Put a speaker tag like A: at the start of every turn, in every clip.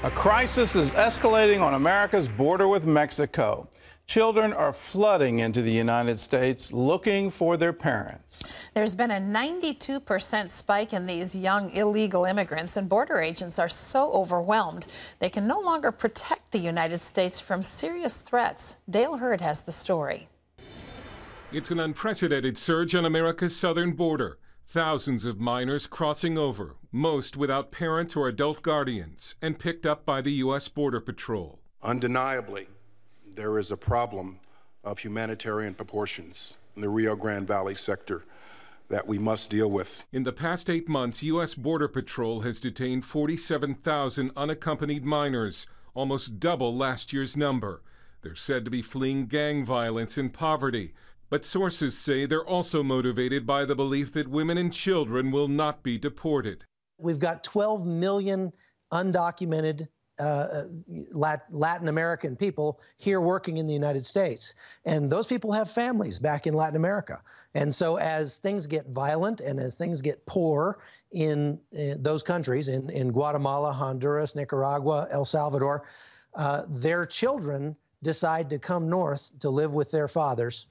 A: A crisis is escalating on America's border with Mexico. Children are flooding into the United States looking for their parents.
B: There's been a 92% spike in these young illegal immigrants, and border agents are so overwhelmed they can no longer protect the United States from serious threats. Dale Hurd has the story.
C: It's an unprecedented surge on America's southern border. Thousands of minors crossing over, most without parents or adult guardians, and picked up by the U.S. Border Patrol.
D: Undeniably, there is a problem of humanitarian proportions in the Rio Grande Valley sector that we must deal with.
C: In the past 8 months, U.S. Border Patrol has detained 47,000 unaccompanied minors, almost double last year's number. They're said to be fleeing gang violence and poverty. But sources say they're also motivated by the belief that women and children will not be deported.
E: We've got 12 million undocumented Latin American people here working in the United States. And those people have families back in Latin America. And so as things get violent and as things get poor in those countries, in Guatemala, Honduras, Nicaragua, El Salvador, their children decide to come north to live with their fathers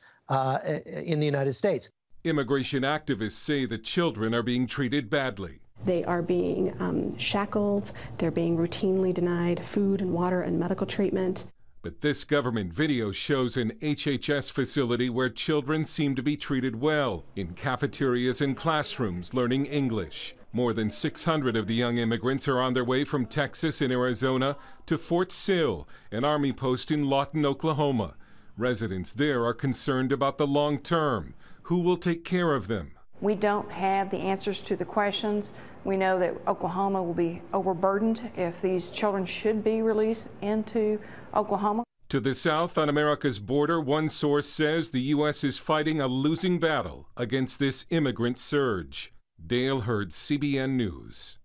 E: in the United States.
C: Immigration activists say the children are being treated badly.
F: They are being shackled. They're being routinely denied food and water and medical treatment.
C: But this government video shows an HHS facility where children seem to be treated well, in cafeterias and classrooms learning English. More than 600 of the young immigrants are on their way from Texas and Arizona to Fort Sill, an Army post in Lawton, Oklahoma. Residents there are concerned about the long term. Who will take care of them?
G: We don't have the answers to the questions. We know that Oklahoma will be overburdened if these children should be released into Oklahoma.
C: To the south on America's border, one source says the U.S. is fighting a losing battle against this immigrant surge. Dale Hurd, CBN News.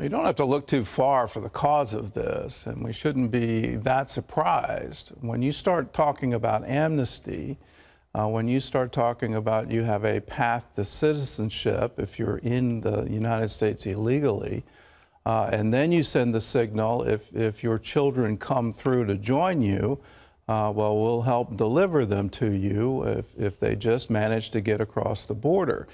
A: You don't have to look too far for the cause of this, and we shouldn't be that surprised. When you start talking about amnesty, when you start talking about you have a path to citizenship if you're in the United States illegally, and then you send the signal if your children come through to join you, well, we'll help deliver them to you if they just manage to get across the border.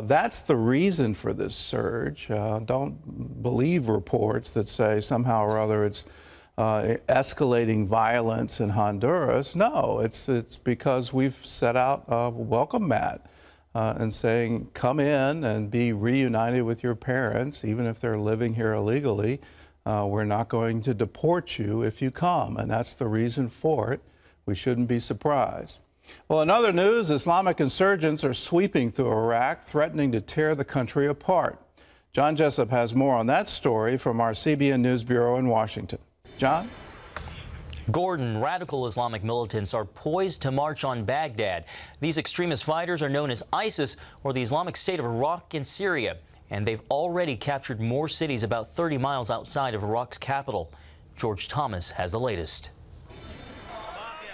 A: That's the reason for this surge. Don't believe reports that say somehow or other it's escalating violence in Honduras. No, it's because we've set out a welcome mat and saying, come in and be reunited with your parents, even if they're living here illegally. We're not going to deport you if you come, and that's the reason for it. We shouldn't be surprised. Well, in other news, Islamic insurgents are sweeping through Iraq, threatening to tear the country apart. John Jessup has more on that story from our CBN News Bureau in Washington. John?
H: Gordon, radical Islamic militants are poised to march on Baghdad. These extremist fighters are known as ISIS, or the Islamic State of Iraq and Syria, and they've already captured more cities about 30 miles outside of Iraq's capital. George Thomas has the latest.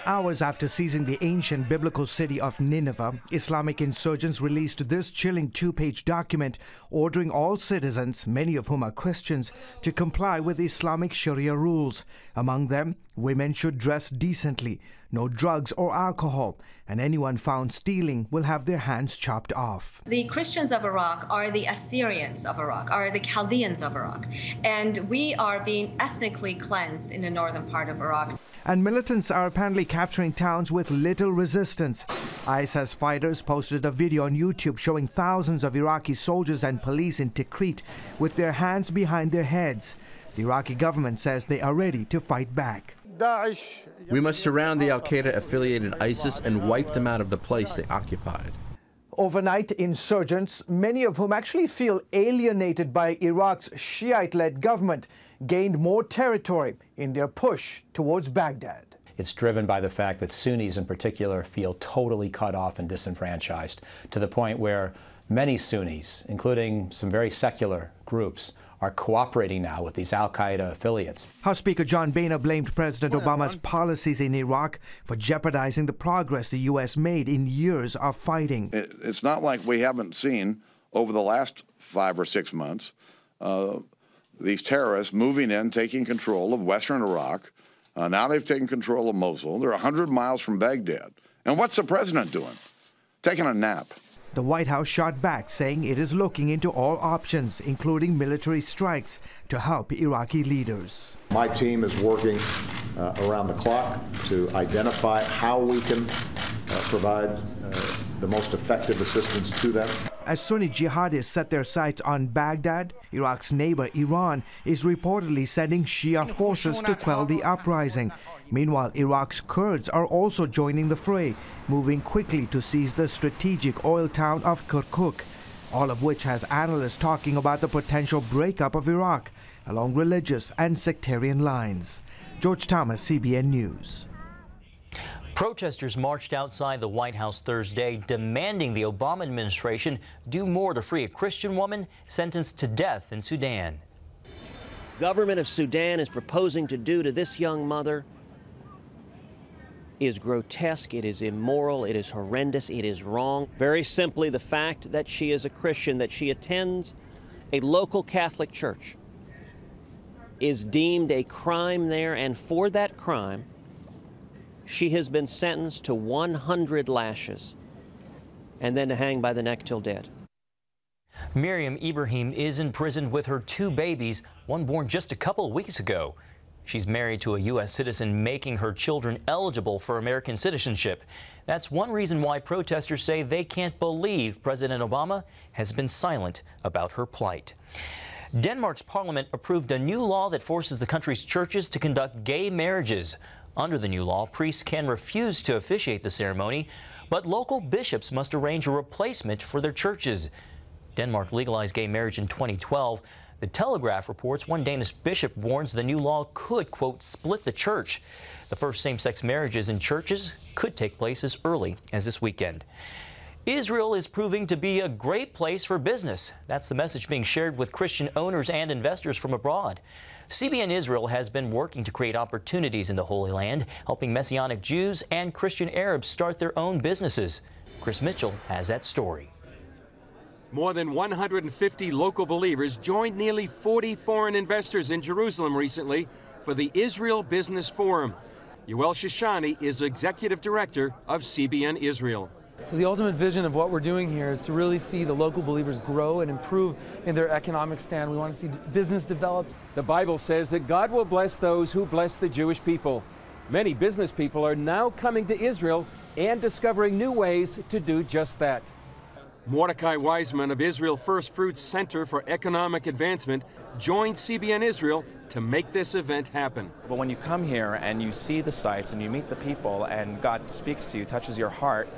I: Hours after seizing the ancient biblical city of Nineveh, Islamic insurgents released this chilling two-page document ordering all citizens, many of whom are Christians, to comply with Islamic Sharia rules. Among them, women should dress decently, no drugs or alcohol, and anyone found stealing will have their hands chopped off.
J: The Christians of Iraq are the Assyrians of Iraq, are the Chaldeans of Iraq, and we are being ethnically cleansed in the northern part of Iraq.
I: And militants are apparently capturing towns with little resistance. ISIS fighters posted a video on YouTube showing thousands of Iraqi soldiers and police in Tikrit with their hands behind their heads. The Iraqi government says they are ready to fight back.
K: We must surround the al-Qaeda-affiliated ISIS and wipe them out of the place they occupied.
I: Overnight, insurgents, many of whom actually feel alienated by Iraq's Shiite-led government, gained more territory in their push towards Baghdad.
L: It's driven by the fact that Sunnis in particular feel totally cut off and disenfranchised, to the point where many Sunnis, including some very secular groups, are cooperating now with these al-Qaeda affiliates.
I: House Speaker John Boehner blamed President Obama's policies in Iraq for jeopardizing the progress the U.S. made in years of fighting.
M: It's not like we haven't seen over the last 5 or 6 months these terrorists moving in, taking control of western Iraq. Now they've taken control of Mosul. They're 100 miles from Baghdad. And what's the president doing? Taking a nap.
I: The White House shot back, saying it is looking into all options, including military strikes, to help Iraqi leaders.
N: My team is working around the clock to identify how we can provide the most effective assistance to them.
I: As Sunni jihadists set their sights on Baghdad, Iraq's neighbor Iran is reportedly sending Shia forces to quell the uprising. Meanwhile, Iraq's Kurds are also joining the fray, moving quickly to seize the strategic oil town of Kirkuk, all of which has analysts talking about the potential breakup of Iraq along religious and sectarian lines. George Thomas, CBN News.
H: Protesters marched outside the White House Thursday, demanding the Obama administration do more to free a Christian woman sentenced to death in Sudan.
O: Government of Sudan is proposing to do to this young mother is grotesque, it is immoral, it is horrendous, it is wrong. Very simply, the fact that she is a Christian, that she attends a local Catholic church, is deemed a crime there, and for that crime, she has been sentenced to 100 lashes and then to hang by the neck till dead.
H: Miriam Ibrahim is imprisoned with her 2 babies, one born just a couple of weeks ago. She's married to a U.S. citizen, making her children eligible for American citizenship. That's one reason why protesters say they can't believe President Obama has been silent about her plight. Denmark's parliament approved a new law that forces the country's churches to conduct gay marriages. Under the new law, priests can refuse to officiate the ceremony, but local bishops must arrange a replacement for their churches. Denmark legalized gay marriage in 2012. The Telegraph reports one Danish bishop warns the new law could, quote, split the church. The first same-sex marriages in churches could take place as early as this weekend. Israel is proving to be a great place for business. That's the message being shared with Christian owners and investors from abroad. CBN Israel has been working to create opportunities in the Holy Land, helping Messianic Jews and Christian Arabs start their own businesses. Chris Mitchell has that story.
P: More than 150 local believers joined nearly 40 foreign investors in Jerusalem recently for the Israel Business Forum. Yoel Shoshani is executive director of CBN Israel.
Q: So the ultimate vision of what we're doing here is to really see the local believers grow and improve in their economic stand. We want to see business develop.
P: The Bible says that God will bless those who bless the Jewish people. Many business people are now coming to Israel and discovering new ways to do just that. Mordecai Wiseman of Israel First Fruits Center for Economic Advancement joined CBN Israel to make this event happen.
R: But when you come here and you see the sights and you meet the people and God speaks to you, touches your heart,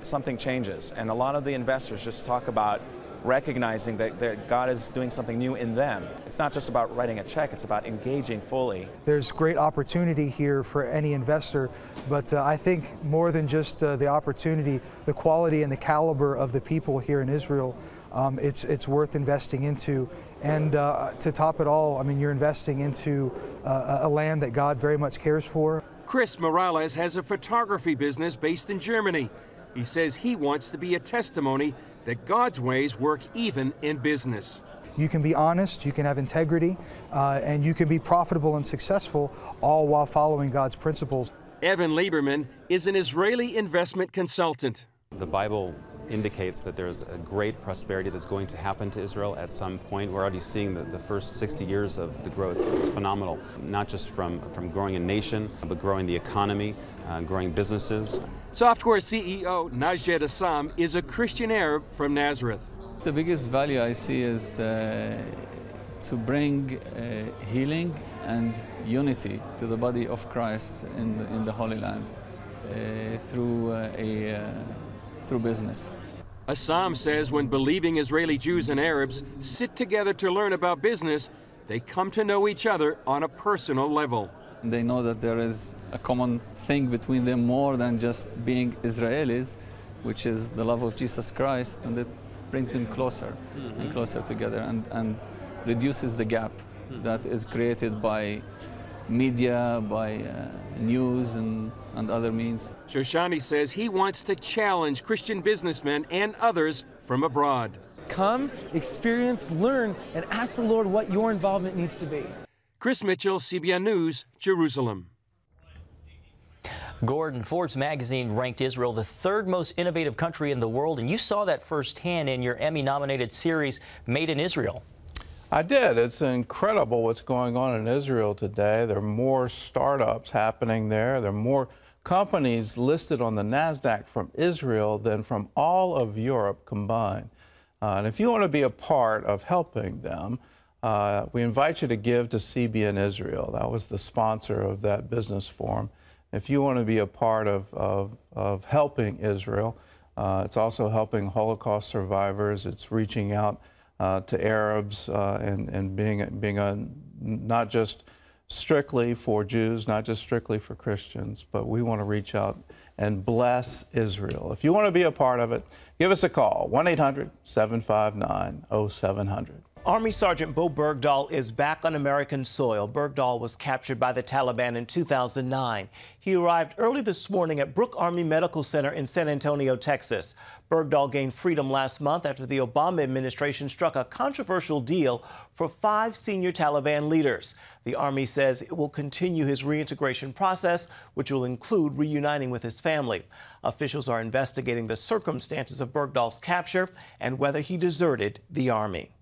R: something changes. And a lot of the investors just talk about recognizing that God is doing something new in them. It's not just about writing a check, it's about engaging fully.
S: There's great opportunity here for any investor, but I think more than just the opportunity, the quality and the caliber of the people here in Israel, it's worth investing into. And to top it all, I mean, you're investing into a land that God very much cares for.
P: Chris Morales has a photography business based in Germany. He says he wants to be a testimony that God's ways work even in business.
S: You can be honest, you can have integrity, and you can be profitable and successful, all while following God's principles.
P: Evan Lieberman is an Israeli investment consultant.
T: The Bible indicates that there's a great prosperity that's going to happen to Israel at some point. We're already seeing the first 60 years of the growth. It's phenomenal, not just from growing a nation, but growing the economy, growing businesses.
P: Software CEO Najed Assam is a Christian Arab from Nazareth.
U: The biggest value I see is to bring healing and unity to the body of Christ in the Holy Land through business.
P: Assam says when believing Israeli Jews and Arabs sit together to learn about business, they come to know each other on a personal level.
U: They know that there is a common thing between them more than just being Israelis, which is the love of Jesus Christ, and it brings them closer and closer together and reduces the gap that is created by media, by news and other means.
P: Shoshani says he wants to challenge Christian businessmen and others from abroad.
Q: Come, experience, learn, and ask the Lord what your involvement needs to be.
P: Chris Mitchell, CBN News, Jerusalem.
H: Gordon, Forbes magazine ranked Israel the third most innovative country in the world, and you saw that firsthand in your Emmy-nominated series, Made in Israel.
A: I did. It's incredible what's going on in Israel today. There are more startups happening there. There are more companies listed on the NASDAQ from Israel than from all of Europe combined. And if you want to be a part of helping them, we invite you to give to CBN Israel. That was the sponsor of that business forum. If you want to be a part of helping Israel, it's also helping Holocaust survivors. It's reaching out to Arabs and being not just strictly for Jews, not just strictly for Christians, but we want to reach out and bless Israel. If you want to be a part of it, give us a call, 1-800-759-0700.
B: Army Sergeant Bo Bergdahl is back on American soil. Bergdahl was captured by the Taliban in 2009. He arrived early this morning at Brooke Army Medical Center in San Antonio, Texas. Bergdahl gained freedom last month after the Obama administration struck a controversial deal for 5 senior Taliban leaders. The Army says it will continue his reintegration process, which will include reuniting with his family. Officials are investigating the circumstances of Bergdahl's capture and whether he deserted the Army.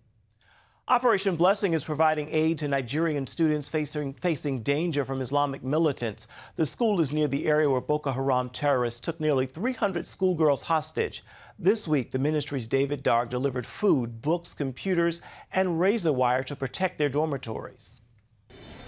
B: Operation Blessing is providing aid to Nigerian students facing danger from Islamic militants. The school is near the area where Boko Haram terrorists took nearly 300 schoolgirls hostage. This week, the ministry's David Darg delivered food, books, computers, and razor wire to protect their dormitories.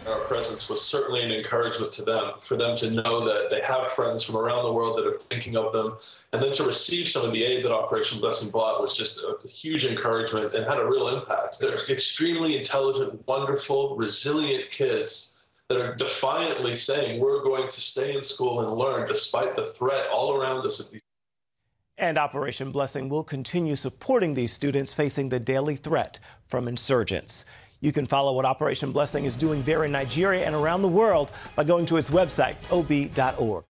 V: Our presence was certainly an encouragement to them, for them to know that they have friends from around the world that are thinking of them, and then to receive some of the aid that Operation Blessing brought was just a huge encouragement and had a real impact. They're extremely intelligent, wonderful, resilient kids that are defiantly saying, we're going to stay in school and learn despite the threat all around us.
B: And Operation Blessing will continue supporting these students facing the daily threat from insurgents. You can follow what Operation Blessing is doing there in Nigeria and around the world by going to its website, ob.org.